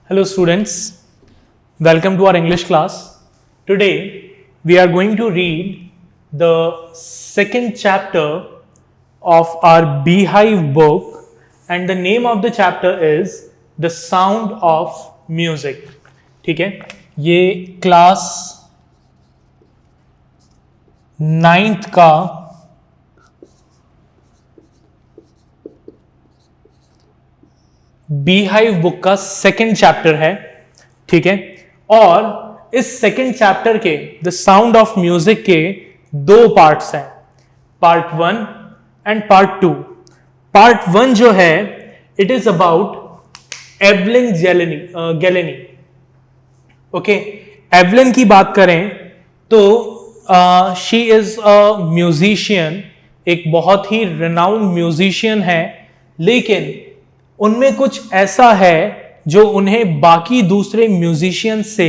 Hello students, welcome to our English class. Today we are going to read the second chapter of our Beehive book, and the name of the chapter is The Sound of Music. ठीक है, ये class 9th का beehive book का second chapter है. ठीक है, और इस सेकंड चैप्टर के द साउंड ऑफ म्यूजिक के दो पार्ट्स हैं, पार्ट 1 एंड पार्ट 2. पार्ट 1 जो है it is about Evelyn Glennie. Okay, Evelyn की बात करें तो शी इज अ म्यूजिशियन, एक बहुत ही रिनाउंड म्यूजिशियन है, लेकिन उनमें कुछ ऐसा है जो उन्हें बाकी दूसरे म्यूजिशियन से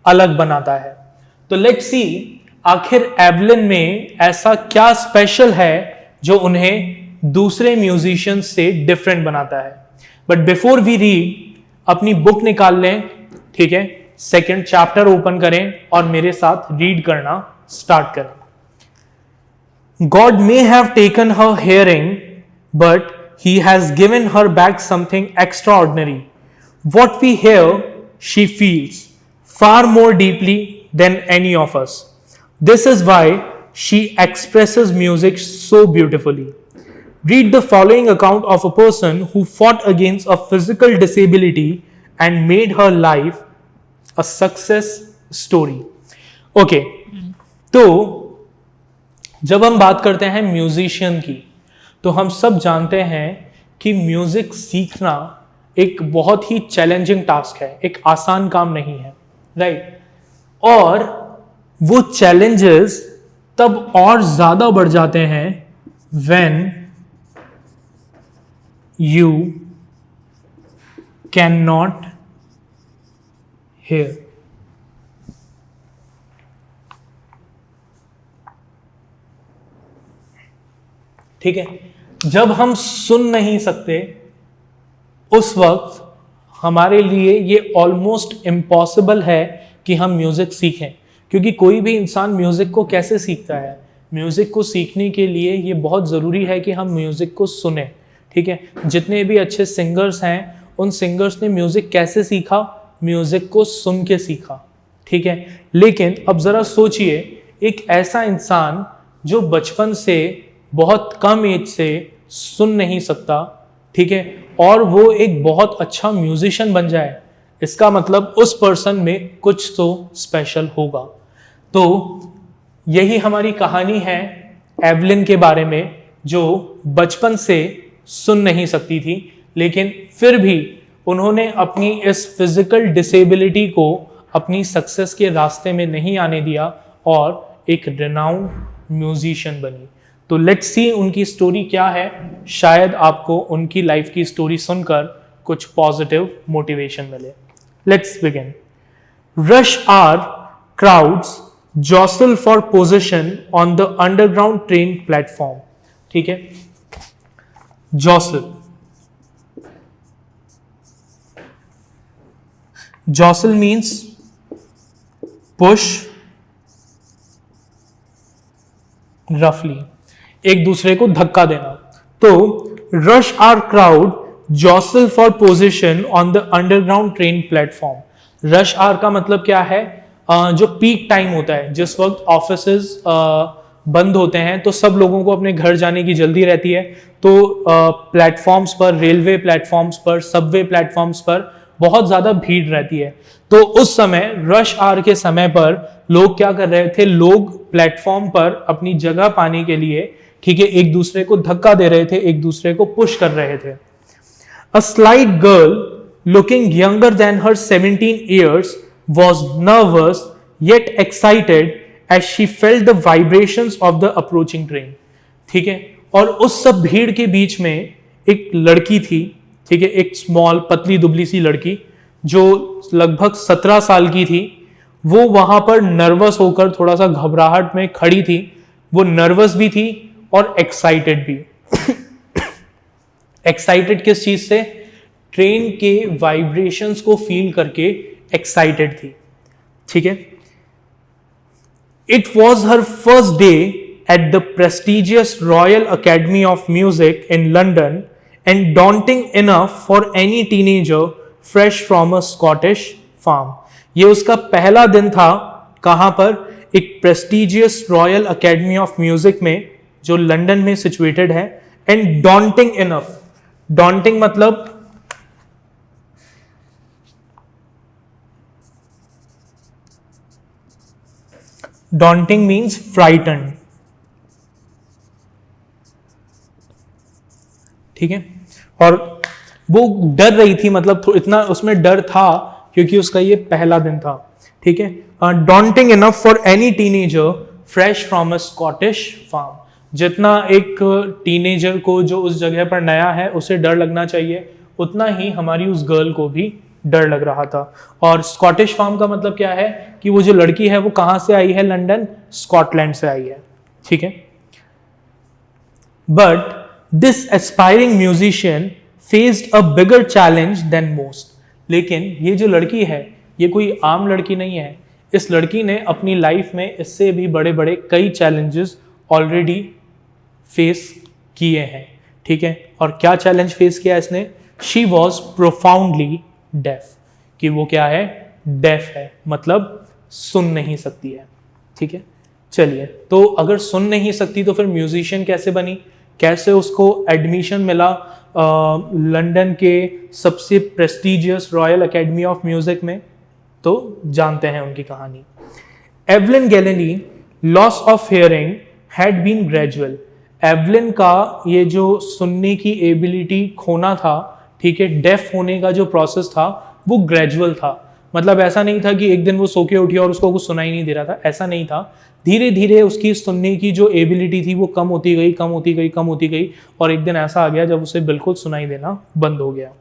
अलग बनाता है. तो लेट्स सी आखिर एवलिन में ऐसा क्या स्पेशल है जो उन्हें दूसरे म्यूजिशियन से डिफरेंट बनाता है. बट बिफोर वी रीड, अपनी बुक निकाल लें. ठीक है, सेकंड चैप्टर ओपन करें और मेरे साथ रीड करना स्टार्ट करें. God may have taken her hearing, but He has given her back something extraordinary. What we hear, she feels far more deeply than any of us. This is why she expresses music so beautifully. Read the following account of a person who fought against a physical disability and made her life a success story. Okay, तो जब हम बात करते हैं musician की, तो हम सब जानते हैं कि म्यूजिक सीखना एक बहुत ही चैलेंजिंग टास्क है, एक आसान काम नहीं है, राइट. और वो चैलेंजेस तब और ज्यादा बढ़ जाते हैं when you can not here. ठीक है, जब हम सुन नहीं सकते उस वक्त हमारे लिए ये ऑलमोस्ट इम्पॉसिबल है कि हम म्यूजिक सीखें. क्योंकि कोई भी इंसान म्यूजिक को कैसे सीखता है, म्यूजिक को सीखने के लिए ये बहुत ज़रूरी है कि हम म्यूजिक को सुने. ठीक है, जितने भी अच्छे सिंगर्स हैं उन सिंगर्स ने म्यूजिक कैसे सीखा, म्यूजिक को सुन के सीखा. ठीक है, लेकिन अब ज़रा सोचिए, एक ऐसा इंसान जो बचपन से बहुत कम एज से सुन नहीं सकता, ठीक है, और वो एक बहुत अच्छा म्यूजिशियन बन जाए, इसका मतलब उस पर्सन में कुछ तो स्पेशल होगा. तो यही हमारी कहानी है एवलिन के बारे में, जो बचपन से सुन नहीं सकती थी, लेकिन फिर भी उन्होंने अपनी इस फिजिकल डिसेबिलिटी को अपनी सक्सेस के रास्ते में नहीं आने दिया और एक रिनाउंड म्यूजिशियन बनी. तो लेट्स सी उनकी स्टोरी क्या है. शायद आपको उनकी लाइफ की स्टोरी सुनकर कुछ पॉजिटिव मोटिवेशन मिले. Let's begin. Rush hour crowds jostle for position on the underground train platform. ठीक है, जॉसल मीन्स पुश, रफली एक दूसरे को धक्का देना. तो rush hour crowd jostle for position on the underground train platform. Rush hour का मतलब क्या है, जो पीक टाइम होता है, जिस वक्त ऑफिसेज बंद होते हैं तो सब लोगों को अपने घर जाने की जल्दी रहती है. तो प्लेटफॉर्म्स पर, रेलवे प्लेटफॉर्म्स पर, सबवे प्लेटफॉर्म्स पर बहुत ज्यादा भीड़ रहती है. तो उस समय रश आवर के समय पर लोग क्या कर रहे थे, लोग प्लेटफॉर्म पर अपनी जगह पाने के लिए, ठीक है, एक दूसरे को धक्का दे रहे थे, एक दूसरे को पुश कर रहे थे. A slight girl looking younger than her 17 years was nervous yet excited as she felt the vibrations of the approaching train. ठीक है, और उस सब भीड़ के बीच में एक लड़की थी. ठीक है, एक स्मॉल पतली दुबली सी लड़की जो लगभग 17 साल की थी. वो वहां पर नर्वस होकर थोड़ा सा घबराहट में खड़ी थी. वो नर्वस भी थी और एक्साइटेड भी. एक्साइटेड किस चीज से, ट्रेन के वाइब्रेशंस को फील करके एक्साइटेड थी, ठीक है। It was her first day at the prestigious Royal Academy of Music in London and daunting enough for any teenager fresh from a Scottish farm. ये उसका पहला दिन था, कहां पर? एक prestigious Royal Academy of music में, जो लंदन में सिचुएटेड है। एंड डॉन्टिंग इनफ, डॉन्टिंग मतलब डॉन्टिंग मीन्स फ्राइटन, ठीक है। और वो डर रही थी, मतलब इतना उसमें डर था क्योंकि उसका ये पहला दिन था, ठीक है। Daunting enough for any teenager fresh from a Scottish farm. जितना एक टीनेजर को जो उस जगह पर नया है उसे डर लगना चाहिए, उतना ही हमारी उस गर्ल को भी डर लग रहा था। और स्कॉटिश फार्म का मतलब क्या है कि वो जो लड़की है वो कहां से आई है? लंदन, स्कॉटलैंड से आई है, ठीक है। But this aspiring musician faced a bigger challenge than most. लेकिन ये जो लड़की है ये कोई आम लड़की नहीं है। इस लड़की ने अपनी लाइफ में इससे भी बड़े बड़े कई चैलेंजेस ऑलरेडी फेस किए हैं, ठीक है। और क्या चैलेंज फेस किया इसने? शी वॉज प्रोफाउंडली डेफ, कि वो क्या है? डेफ है, मतलब सुन नहीं सकती है, ठीक है। चलिए, तो अगर सुन नहीं सकती तो फिर म्यूजिशियन कैसे बनी? कैसे उसको एडमिशन मिला लंदन के सबसे prestigious royal academy of music में? तो जानते हैं उनकी कहानी। Evelyn Glennie loss of hearing had been gradual. Evelyn का ये जो सुनने की एबिलिटी खोना था, ठीक है, डेफ होने का जो प्रोसेस था वो ग्रेजुअल था। मतलब ऐसा नहीं था कि एक दिन वो सो के उठी और उसको कुछ सुनाई नहीं दे रहा था, ऐसा नहीं था। धीरे धीरे उसकी सुनने की जो एबिलिटी थी वो कम होती गई, कम होती गई, कम होती गई, और एक दिन ऐसा आ गया जब उसे बिल्कुल सुनाई देना बंद हो गया।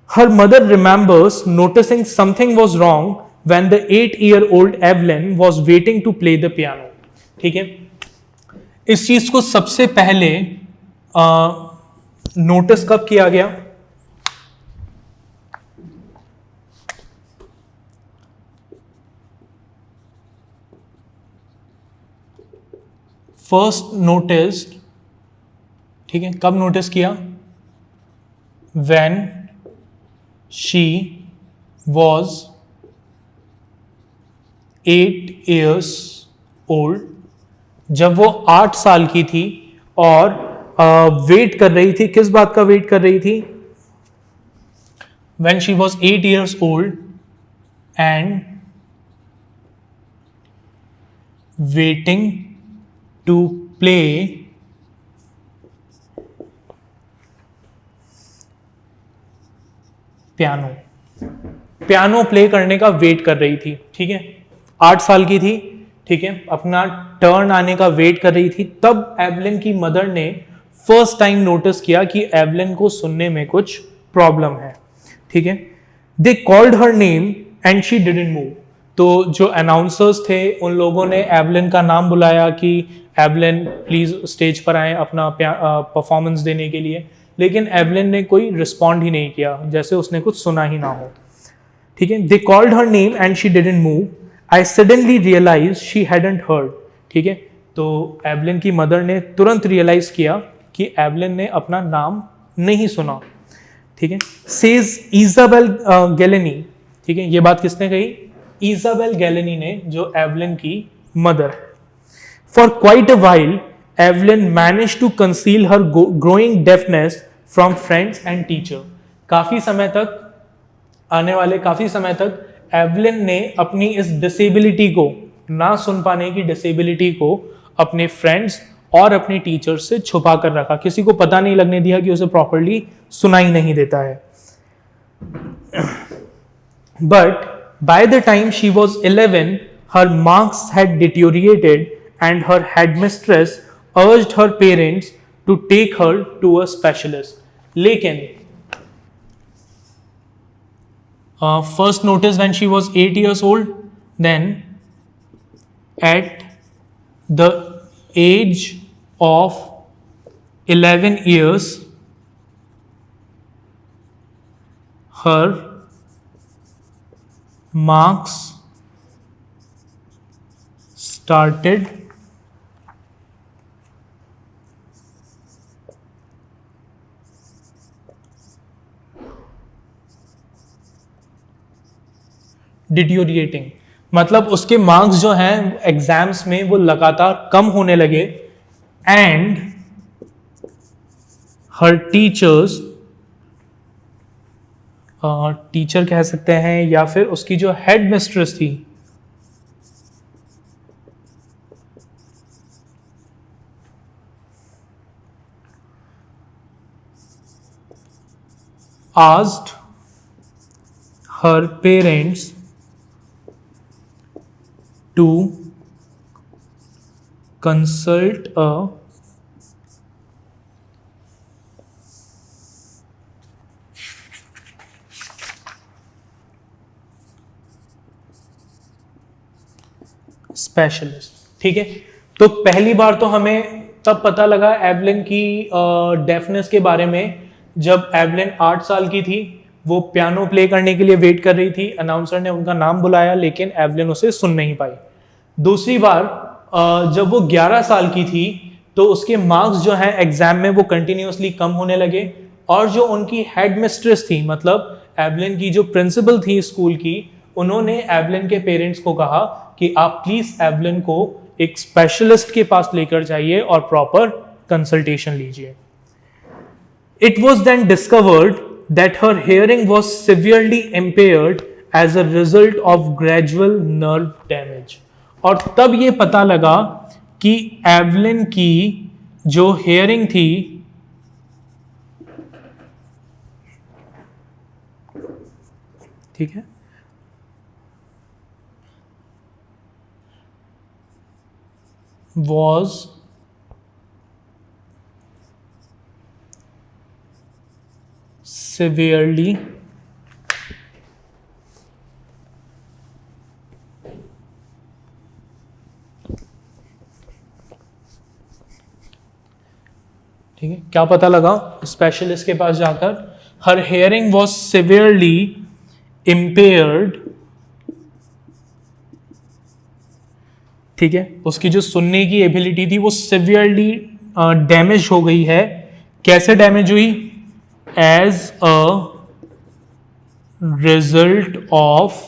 Her mother remembers noticing something was wrong when the 8-year-old Evelyn was waiting to play the piano, ठीक है। इस चीज को सबसे पहले नोटिस कब किया गया? फर्स्ट नोटिस्ड, ठीक है, कब नोटिस किया? When she was 8 years old, जब वो 8 साल की थी और वेट कर रही थी। किस बात का वेट कर रही थी? When she was 8 years old and waiting to play piano, piano play करने का वेट कर रही थी, ठीक है। 8 साल की थी, ठीक है, अपना टर्न आने का वेट कर रही थी। तब एवलिन की मदर ने फर्स्ट टाइम नोटिस किया कि एवलिन को सुनने में कुछ प्रॉब्लम है, ठीक है। They called her name and she didn't move. तो जो अनाउंसर्स थे उन लोगों ने एवलिन का नाम बुलाया कि एवलिन प्लीज स्टेज पर आए अपना परफॉर्मेंस देने के लिए, लेकिन एवलिन ने कोई रिस्पॉन्ड ही नहीं किया, जैसे उसने कुछ सुना ही ना हो, ठीक है। They called her name and she didn't move. I suddenly realize she hadn't heard, ठीक है। तो एवलिन की मदर ने तुरंत रियलाइज किया कि एवलिन ने अपना नाम नहीं सुना, ठीक है। सेज इजाबेल गैलेनी, ठीक है, ये बात किसने कही? इजाबेल गैलेनी ने, जो एवलिन की मदर है। For quite a while Evelyn manage to conceal her growing deafness from friends and teacher. काफी समय तक, आने वाले काफी समय तक एवलिन ने अपनी इस डिसेबिलिटी को, ना सुन पाने की डिसेबिलिटी को, अपने फ्रेंड्स और अपने टीचर से छुपा कर रखा। किसी को पता नहीं लगने दिया कि उसे प्रॉपर्ली सुनाई नहीं देता है। But by the time she was 11 her marks had deteriorated and her headmistress urged her parents to take her to a specialist. लेकिन first notice when she was 8 years old, then at the age of 11 years her marks started deteriorating, मतलब उसके marks जो हैं exams में वो लगातार कम होने लगे। एंड हर टीचर्स, टीचर कह सकते हैं या फिर उसकी जो हेड मिस्ट्रेस थी, asked her parents to consult a specialist. ठीक है, तो पहली बार तो हमें तब पता लगा एवलिन की डेफनेस के बारे में जब एवलिन 8 साल की थी। वो पियानो प्ले करने के लिए वेट कर रही थी, अनाउंसर ने उनका नाम बुलाया लेकिन एवलिन उसे सुन नहीं पाई। दूसरी बार जब वो 11 साल की थी तो उसके मार्क्स जो हैं एग्जाम में वो कंटिन्यूसली कम होने लगे, और जो उनकी हेड मिस्ट्रेस थी, मतलब एवलिन की जो प्रिंसिपल थी स्कूल की, उन्होंने एवलिन के पेरेंट्स को कहा कि आप प्लीज एवलिन को एक स्पेशलिस्ट के पास लेकर जाइए और प्रॉपर कंसल्टेशन लीजिए। It was then discovered that her hearing was severely impaired as a result of gradual nerve damage. और तब ये पता लगा कि एवलिन की जो हियरिंग थी ठीक है was severely ठीक है, क्या पता लगा स्पेशलिस्ट के पास जाकर? हर हियरिंग वॉज सिवियरली इम्पेयर्ड। ठीक है, उसकी जो सुनने की एबिलिटी थी वो सिवियरली डैमेज हो गई है। कैसे डैमेज हुई? As a result of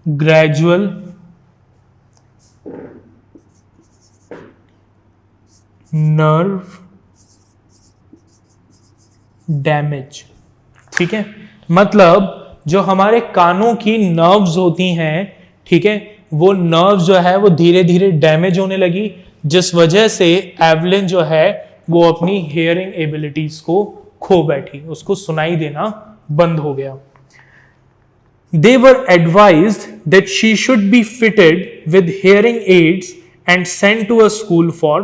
gradual nerve damage. ठीक है, मतलब जो हमारे कानों की नर्व्स होती हैं, ठीक है, वो नर्व्स जो है वो धीरे धीरे डैमेज होने लगी, जिस वजह से एवलिन जो है वो अपनी हियरिंग एबिलिटीज को खो बैठी, उसको सुनाई देना बंद हो गया। They were advised that she should be fitted with hearing aids and sent to a school for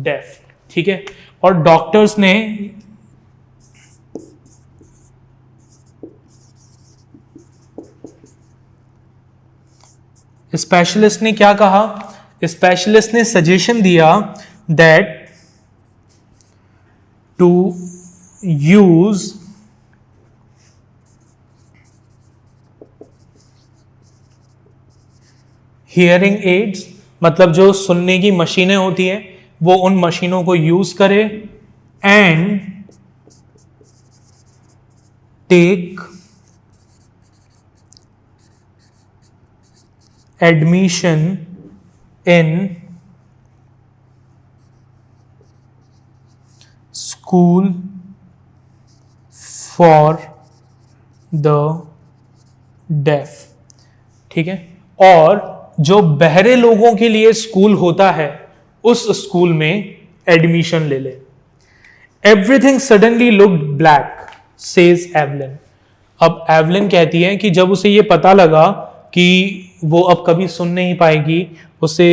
deaf। ठीक है, और डॉक्टर्स ने स्पेशलिस्ट ने क्या कहा? स्पेशलिस्ट ने सजेशन दिया that to use hearing aids, मतलब जो सुनने की मशीनें होती हैं वो उन मशीनों को यूज करे, and take admission in school for the deaf. ठीक है, और जो बहरे लोगों के लिए स्कूल होता है उस स्कूल में एडमिशन ले ले। Everything suddenly looked black, says Evelyn. अब एवलिन कहती है कि जब उसे ये पता लगा कि वो अब कभी सुन नहीं पाएगी, उसे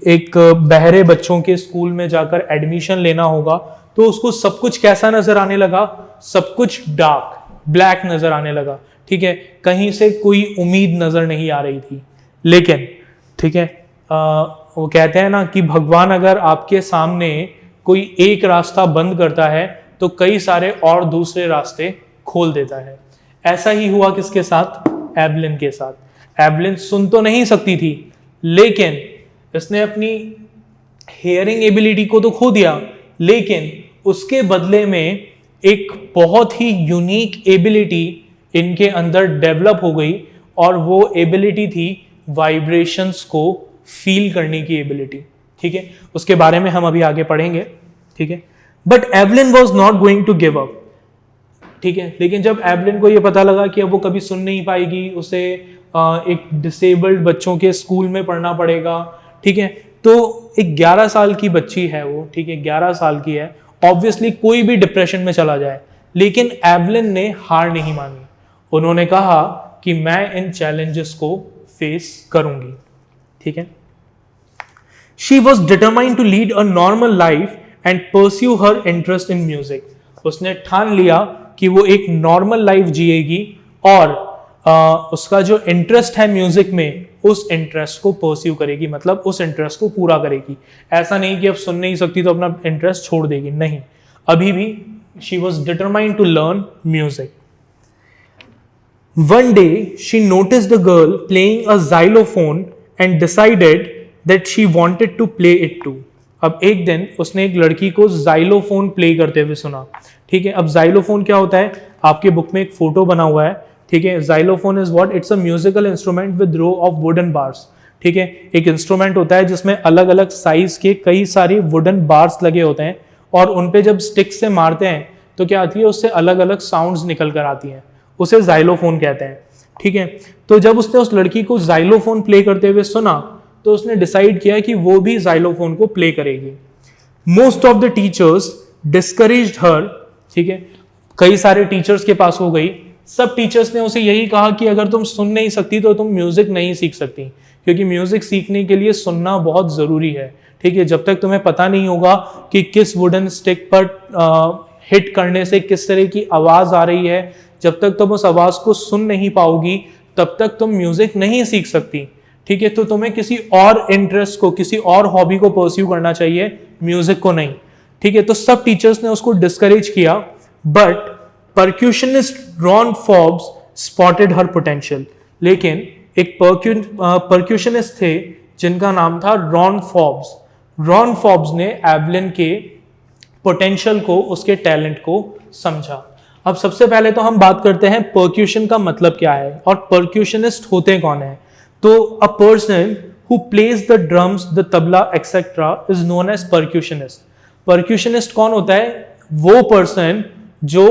एक बहरे बच्चों के स्कूल में जाकर एडमिशन लेना होगा, तो उसको सब कुछ कैसा नजर आने लगा? सब कुछ डार्क, ब्लैक नजर आने लगा। ठीक है, कहीं से कोई उम्मीद नजर नहीं आ रही थी। लेकिन ठीक है, वो कहते हैं ना कि भगवान अगर आपके सामने कोई एक रास्ता बंद करता है तो कई सारे और दूसरे रास्ते खोल देता है। ऐसा ही हुआ किसके साथ? एवलिन के साथ। एवलिन सुन तो नहीं सकती थी, लेकिन इसने अपनी हेयरिंग एबिलिटी को तो खो दिया, लेकिन उसके बदले में एक बहुत ही यूनिक एबिलिटी इनके अंदर डेवलप हो गई, और वो एबिलिटी थी वाइब्रेशंस को फील करने की एबिलिटी। ठीक है, उसके बारे में हम अभी आगे पढ़ेंगे। ठीक है, but Evelyn was not going to give up. ठीक है, लेकिन जब एवलिन को यह पता लगा कि अब वो कभी सुन नहीं पाएगी, उसे एक डिसेबल्ड बच्चों के स्कूल में पढ़ना पड़ेगा। ठीक है, तो एक 11 साल की बच्ची है वो, ठीक है, 11 साल की है, ऑब्वियसली कोई भी डिप्रेशन में चला जाए, लेकिन एवलिन ने हार नहीं मानी। उन्होंने कहा कि मैं इन चैलेंजेस को फेस करूंगी। ठीक है, she was determined to lead a normal life and pursue her interest in music. उसने ठान लिया कि वो एक नॉर्मल लाइफ जिएगी और उसका जो इंटरेस्ट है म्यूजिक में, उस इंटरेस्ट को परस्यू करेगी, मतलब उस इंटरेस्ट को पूरा करेगी। ऐसा नहीं कि अब सुन नहीं सकती तो अपना इंटरेस्ट छोड़ देगी, नहीं, अभी भी she was determined to learn music. One day, she noticed a girl playing a xylophone and decided that she wanted to play it too. अब एक दिन उसने एक लड़की को xylophone प्ले करते हुए सुना। ठीक है, अब xylophone क्या होता है? आपके बुक में एक फोटो बना हुआ है। ठीक है, xylophone is what? It's a musical instrument with row of wooden bars. ठीक है, एक इंस्ट्रूमेंट होता है जिसमें अलग अलग साइज के कई सारे वुडन बार्स लगे होते हैं, और उन पे जब स्टिक से मारते हैं तो क्या आती है? उससे अलग अलग साउंड्स निकल कर आती हैं, उसे जाइलोफोन कहते हैं। ठीक है, तो जब उसने उस लड़की को जाइलोफोन प्ले करते हुए सुना तो उसने डिसाइड किया कि वो भी जाइलोफोन को प्ले करेगी। Most of the teachers discouraged her. ठीक है, कई सारे टीचर्स के पास हो गई, सब टीचर्स ने उसे यही कहा कि अगर तुम सुन नहीं सकती तो तुम म्यूजिक नहीं सीख सकती, क्योंकि म्यूजिक सीखने के लिए सुनना बहुत जरूरी है। ठीक है, जब तक तुम्हें पता नहीं होगा कि किस वुडन स्टिक पर हिट करने से किस तरह की आवाज आ रही है, जब तक तुम उस आवाज को सुन नहीं पाओगी, तब तक तुम म्यूजिक नहीं सीख सकती। ठीक है, तो तुम्हें किसी और इंटरेस्ट को, किसी और हॉबी को परस्यू करना चाहिए, म्यूजिक को नहीं। ठीक है, तो सब टीचर्स ने उसको डिस्करेज किया, but percussionist Ron Forbes spotted her potential. लेकिन एक परक्यूशनिस्ट थे जिनका नाम था रॉन फॉर्ब्स। रॉन फॉर्ब्स ने एवलिन के पोटेंशियल को, उसके टैलेंट को समझा। अब सबसे पहले तो हम बात करते हैं परक्यूशन का मतलब क्या है और परक्यूशनिस्ट होते कौन है। तो a person who plays the drums, the tabla etcetera is known as percussionist. Percussionist कौन होता है? वो पर्सन जो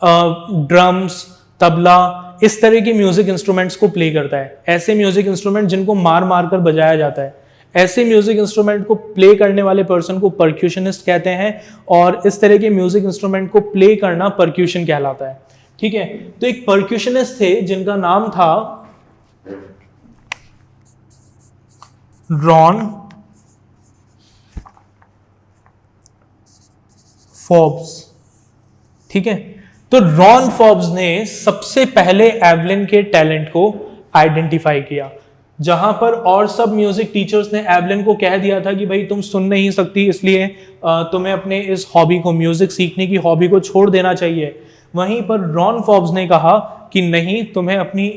ड्रम्स, तबला, इस तरह के म्यूजिक इंस्ट्रूमेंट्स को प्ले करता है। ऐसे म्यूजिक इंस्ट्रूमेंट जिनको मार मार कर बजाया जाता है, ऐसे म्यूजिक इंस्ट्रूमेंट को प्ले करने वाले पर्सन को परक्यूशनिस्ट कहते हैं, और इस तरह के म्यूजिक इंस्ट्रूमेंट को प्ले करना परक्यूशन कहलाता है। ठीक है, तो एक परक्यूशनिस्ट थे जिनका नाम था रॉन फॉर्ब्स। ठीक है, तो रॉन फॉर्ब्स ने सबसे पहले एवलिन के टैलेंट को आइडेंटिफाई किया। जहां पर और सब म्यूजिक टीचर्स ने एवलिन को कह दिया था कि भाई तुम सुन नहीं सकती, इसलिए तुम्हें अपने इस हॉबी को, म्यूजिक सीखने की हॉबी को छोड़ देना चाहिए, वहीं पर रॉन फॉर्ब्स ने कहा कि नहीं, तुम्हें अपनी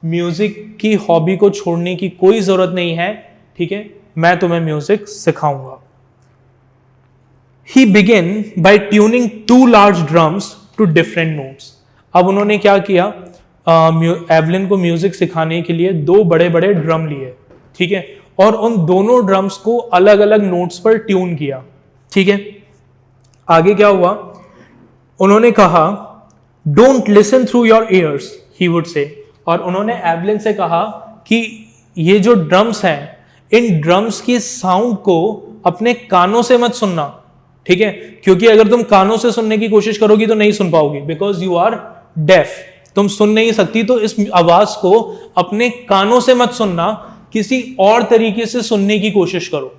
म्यूजिक की हॉबी को छोड़ने की कोई जरूरत नहीं है। ठीक है, मैं तुम्हें म्यूजिक सिखाऊंगा। He began by tuning 2 large drums to different notes. अब उन्होंने क्या किया? एवलिन को म्यूजिक सिखाने के लिए 2 बड़े बड़े ड्रम लिए। ठीक है, और उन दोनों ड्रम्स को अलग अलग नोट्स पर ट्यून किया। ठीक है, आगे क्या हुआ? उन्होंने कहा don't listen through your ears, he would say. और उन्होंने एवलिन से कहा कि ये जो ड्रम्स हैं, इन ड्रम्स की साउंड को अपने कानों से मत सुनना। ठीक है, क्योंकि अगर तुम कानों से सुनने की कोशिश करोगी तो नहीं सुन पाओगी, बिकॉज यू आर डेफ, तुम सुन नहीं सकती। तो इस आवाज को अपने कानों से मत सुनना, किसी और तरीके से सुनने की कोशिश करो।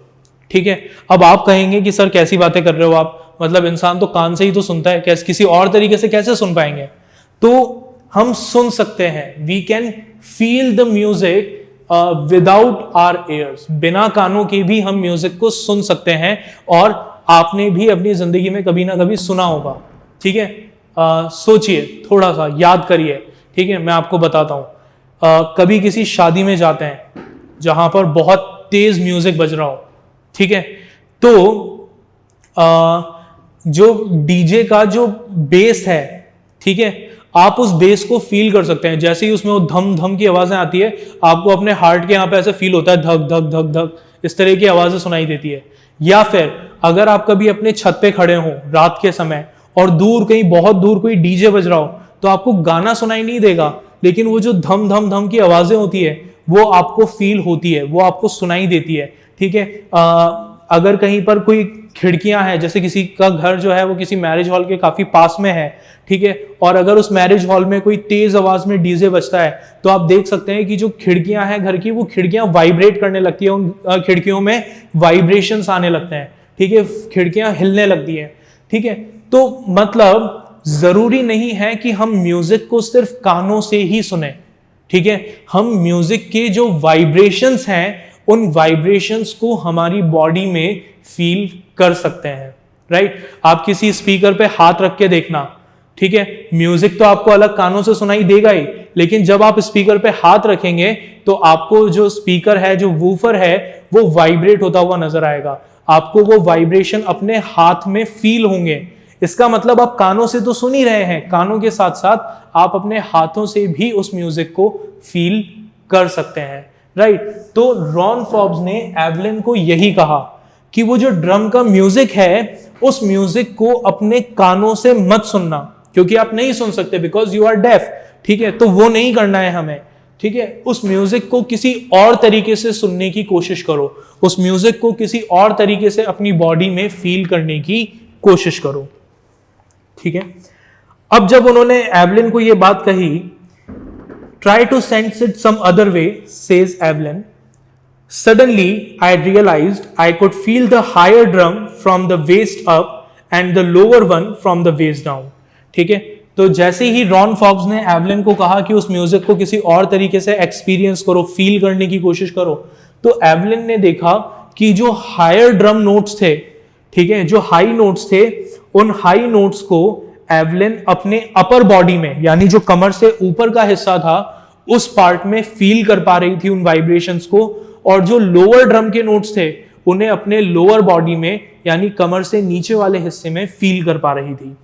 ठीक है, अब आप कहेंगे कि सर कैसी बातें कर रहे हो आप, मतलब इंसान तो कान से ही तो सुनता है, कैसे किसी और तरीके से कैसे सुन पाएंगे? तो हम सुन सकते हैं, we can feel the music without our ears. बिना कानों के भी हम म्यूजिक को सुन सकते हैं और आपने भी अपनी जिंदगी में कभी ना कभी सुना होगा। ठीक है, सोचिए, थोड़ा सा याद करिए। ठीक है, मैं आपको बताता हूँ। कभी किसी शादी में जाते हैं जहां पर बहुत तेज म्यूजिक बज रहा हो, ठीक है, तो जो डीजे का जो बेस है, ठीक है, आप उस बेस को फील कर सकते हैं। जैसे ही उसमें वो धम धम की आवाजें आती है, आपको अपने हार्ट के यहाँ पे ऐसे फील होता है, धक धक धक धक, इस तरह की आवाजें सुनाई देती है। या फिर अगर आप कभी अपने छत पे खड़े हो रात के समय और दूर कहीं बहुत दूर कोई डीजे बज रहा हो, तो आपको गाना सुनाई नहीं देगा, लेकिन वो जो धम धम धम की आवाजें होती है वो आपको फील होती है, वो आपको सुनाई देती है। ठीक है, अगर कहीं पर कोई खिड़कियां हैं, जैसे किसी का घर जो है वो किसी मैरिज हॉल के काफी पास में है, ठीक है, और अगर उस मैरिज हॉल में कोई तेज आवाज में डीजे बजता है, तो आप देख सकते हैं कि जो खिड़कियां हैं घर की, वो खिड़कियां वाइब्रेट करने लगती है, उन खिड़कियों में वाइब्रेशंस आने लगते हैं। ठीक है, खिड़कियां हिलने लगती हैं। ठीक है, तो मतलब जरूरी नहीं है कि हम म्यूजिक को सिर्फ कानों से ही सुने। ठीक है, हम म्यूजिक के जो वाइब्रेशंस हैं, उन वाइब्रेशंस को हमारी बॉडी में फील कर सकते हैं। राइट, आप किसी स्पीकर पे हाथ रख के देखना, ठीक है, म्यूजिक तो आपको अलग कानों से सुनाई देगा ही, लेकिन जब आप स्पीकर पे हाथ रखेंगे तो आपको जो स्पीकर है, जो वूफर है, वो वाइब्रेट होता हुआ नजर आएगा। आपको वो वाइब्रेशन अपने हाथ में फील होंगे। इसका मतलब आप कानों से तो सुन ही रहे हैं, कानों के साथ साथ आप अपने हाथों से भी उस म्यूजिक को फील कर सकते हैं। राइट, तो रॉन फॉब्स ने एवलिन को यही कहा कि वो जो ड्रम का म्यूजिक है, उस म्यूजिक को अपने कानों से मत सुनना, क्योंकि आप नहीं सुन सकते, बिकॉज यू आर डेफ। ठीक है, तो वो नहीं करना है हमें। ठीक है, उस म्यूजिक को किसी और तरीके से सुनने की कोशिश करो, उस म्यूजिक को किसी और तरीके से अपनी बॉडी में फील करने की कोशिश करो। ठीक है, अब जब उन्होंने एवलिन को यह बात कही, try to sense it some other way, says Evelyn, suddenly I realized I could feel the higher drum from the waist up and the lower one from the waist down। ठीक है, तो जैसे ही Ron Forbes ने Evelyn को कहा कि उस music को किसी और तरीके से एक्सपीरियंस करो, फील करने की कोशिश करो, तो एवलिन ने देखा कि जो हायर ड्रम नोट्स थे, ठीक है, जो हाई नोट्स थे, उन हाई नोट्स को एवलिन अपने अपर बॉडी में, यानी जो कमर से ऊपर का हिस्सा था, उस पार्ट में फील कर पा रही थी उन वाइब्रेशंस को, और जो लोअर ड्रम के नोट्स थे उन्हें अपने लोअर बॉडी में, यानी कमर से नीचे वाले हिस्से में फील कर पा रही थी।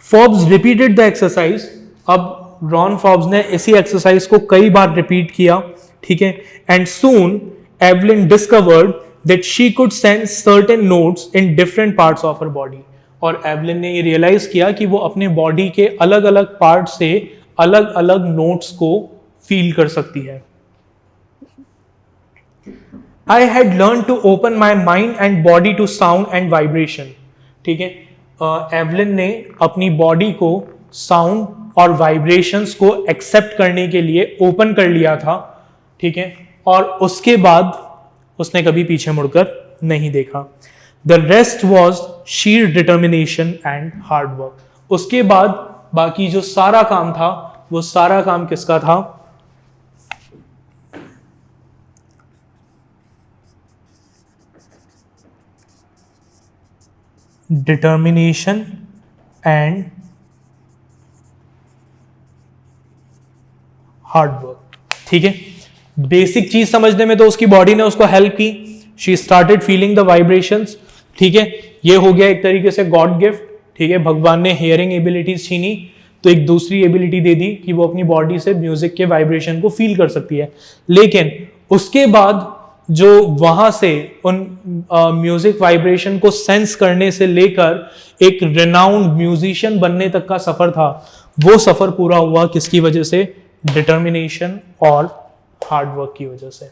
Forbes repeated the exercise. अब रॉन फॉब्स ने इसी एक्सरसाइज को कई बार रिपीट किया। ठीक है, and soon Evelyn discovered that she could sense certain notes in different parts of her body. और एवलिन ने ये रियलाइज किया कि वो अपने बॉडी के अलग अलग पार्ट से अलग अलग नोट्स को फील कर सकती है। I had learned to open my mind and body to sound and vibration। ठीक है, एवलिन ने अपनी बॉडी को साउंड और वाइब्रेशंस को एक्सेप्ट करने के लिए ओपन कर लिया था। ठीक है, और उसके बाद उसने कभी पीछे मुड़कर नहीं देखा। The rest was sheer determination and hard work. उसके बाद बाकी जो सारा काम था, वो सारा काम किसका था? Determination and hard work. ठीक है, बेसिक चीज समझने में तो उसकी बॉडी ने उसको हेल्प की। She started feeling the vibrations. ठीक है, ये हो गया एक तरीके से गॉड गिफ्ट। ठीक है, भगवान ने हियरिंग एबिलिटीज छीनी तो एक दूसरी एबिलिटी दे दी कि वो अपनी बॉडी से म्यूजिक के वाइब्रेशन को फील कर सकती है। लेकिन उसके बाद जो वहां से उन म्यूजिक वाइब्रेशन को सेंस करने से लेकर एक रिनाउंड म्यूजिशियन बनने तक का सफर था, वो सफर पूरा हुआ किसकी वजह से? डिटर्मिनेशन और हार्ड वर्क की वजह से।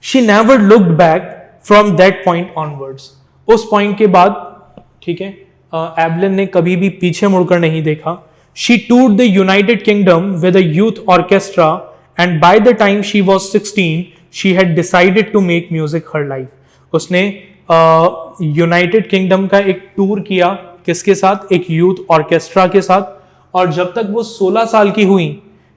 She never looked back from that point onwards. उस पॉइंट के बाद, ठीक है, एवलिन ने कभी भी पीछे मुड़कर नहीं देखा। She toured the United Kingdom with a youth orchestra and by the time she was 16 she had decided to make music her life. उसने यूनाइटेड किंगडम का एक टूर किया, किसके साथ? एक यूथ ऑर्केस्ट्रा के साथ। और जब तक वो 16 साल की हुई,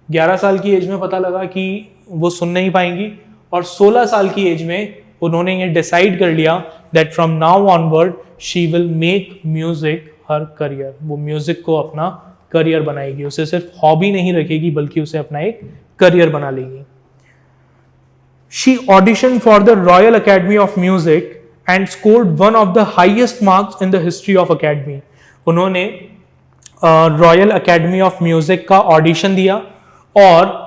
11 साल की एज में पता लगा कि वो सुन नहीं पाएंगी, और 16 साल की एज में उन्होंने ये डिसाइड कर लिया that from now onward she will make music her career. वो म्यूजिक को अपना करियर बनाएगी, उसे सिर्फ हॉबी नहीं रखेगी बल्कि उसे अपना एक करियर बना लेगी। She audition for the royal Academy of music and scored one of the highest marks in the history of academy. उन्होंने रॉयल अकेडमी ऑफ म्यूजिक का ऑडिशन दिया और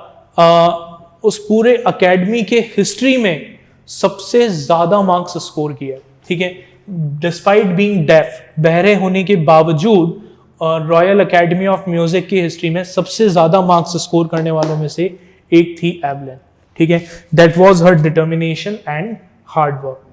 उस पूरे अकेडमी के हिस्ट्री में सबसे ज्यादा मार्क्स स्कोर किया। ठीक है, डिस्पाइट बीइंग डेफ, बहरे होने के बावजूद रॉयल अकेडमी ऑफ म्यूजिक की हिस्ट्री में सबसे ज्यादा मार्क्स स्कोर करने वालों में से एक थी एवलिन। ठीक है, that was her determination and hard work.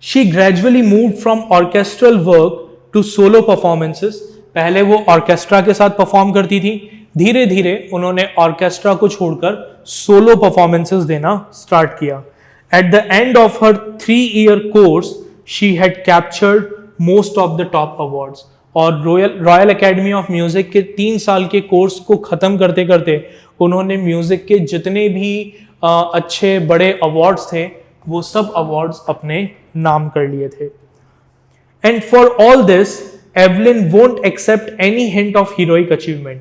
She gradually moved from orchestral work to solo performances. पहले वो ऑर्केस्ट्रा के साथ परफॉर्म करती थी, धीरे धीरे उन्होंने ऑर्केस्ट्रा को छोड़कर सोलो परफॉर्मेंसेस देना स्टार्ट किया। At the end of her 3-year course she had captured most of the top awards. और रॉयल एकेडमी ऑफ म्यूजिक के 3 साल के कोर्स को खत्म करते करते उन्होंने म्यूजिक के जितने भी अच्छे बड़े अवार्ड्स थे वो सब अवार्ड्स अपने नाम कर लिए थे। And for all this, Evelyn won't accept any hint of heroic achievement.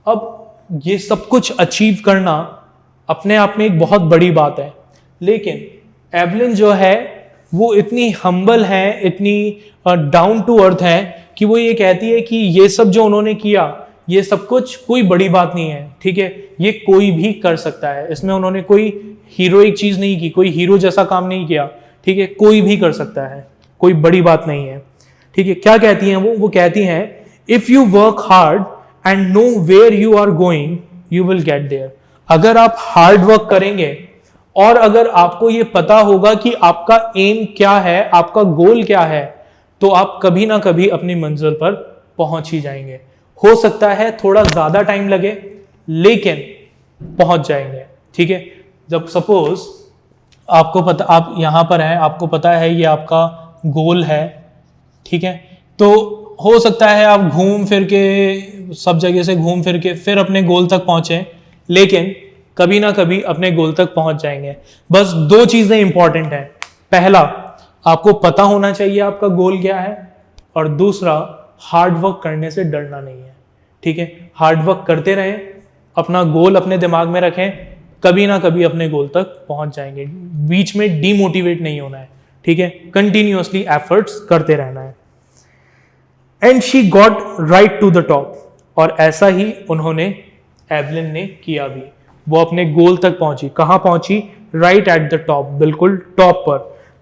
अब ये सब कुछ अचीव करना अपने आप में एक बहुत बड़ी बात है, लेकिन एवलिन जो है वो इतनी हम्बल है, इतनी डाउन टू अर्थ है कि वो ये कहती है कि ये सब जो उन्होंने किया ये सब कुछ कोई बड़ी बात नहीं है। ठीक है, ये कोई भी कर सकता है, इसमें उन्होंने कोई हीरोइक चीज नहीं की, कोई हीरो जैसा काम नहीं किया। ठीक है, कोई भी कर सकता है, कोई बड़ी बात नहीं है। ठीक है, क्या कहती हैं वो कहती हैं if you work hard and know where you are going you will get there. अगर आप हार्ड वर्क करेंगे और अगर आपको ये पता होगा कि आपका एम क्या है, आपका गोल क्या है, तो आप कभी ना कभी अपनी मंजिल पर पहुंच ही जाएंगे। हो सकता है थोड़ा ज्यादा टाइम लगे लेकिन पहुंच जाएंगे। ठीक है, जब सपोज आपको पता, आप यहां पर हैं, आपको पता है ये आपका गोल है। ठीक है, तो हो सकता है आप घूम फिर के सब जगह से घूम फिर के फिर अपने गोल तक पहुंचे, लेकिन कभी ना कभी अपने गोल तक पहुंच जाएंगे। बस 2 चीजें इंपॉर्टेंट हैं। पहला, आपको पता होना चाहिए आपका गोल क्या है, और दूसरा, हार्ड वर्क करने से डरना नहीं है। ठीक है, हार्ड वर्क करते रहें, अपना गोल अपने दिमाग में रखें, कभी ना कभी अपने गोल तक पहुंच जाएंगे। बीच में डीमोटिवेट नहीं होना है। ठीक है, कंटिन्यूअसली एफर्ट्स करते रहना है। And she got right to the top, और ऐसा ही उन्होंने, एवलिन ने किया भी। वो अपने गोल तक पहुंची। कहां पहुंची? राइट एट द टॉप, बिल्कुल टॉप पर।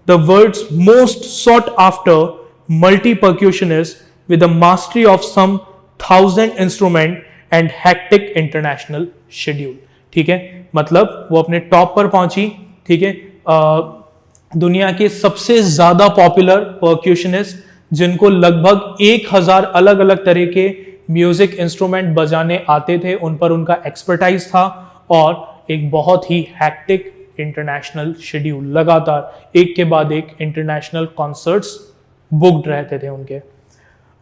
The world's most sought after multi percussionist with the mastery of some 1000 instrument and hectic international schedule. ठीक है, मतलब वो अपने टॉप पर पहुंची। ठीक है, दुनिया के सबसे ज्यादा पॉपुलर परक्यूशनिस्ट, जिनको लगभग 1000 अलग अलग तरह के म्यूजिक इंस्ट्रूमेंट बजाने आते थे, उन पर उनका एक्सपर्टाइज था, और एक बहुत ही हैक्टिक इंटरनेशनल शेड्यूल, लगातार एक के बाद एक इंटरनेशनल कॉन्सर्ट्स बुक्ड रहते थे उनके।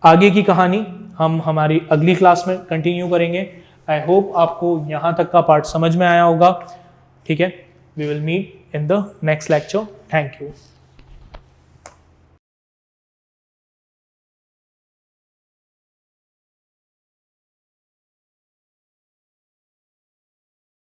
आगे की कहानी हम हमारी अगली क्लास में कंटिन्यू करेंगे। आई होप आपको यहाँ तक का पार्ट समझ में आया होगा। ठीक है, we will meet in the next lecture. Thank you.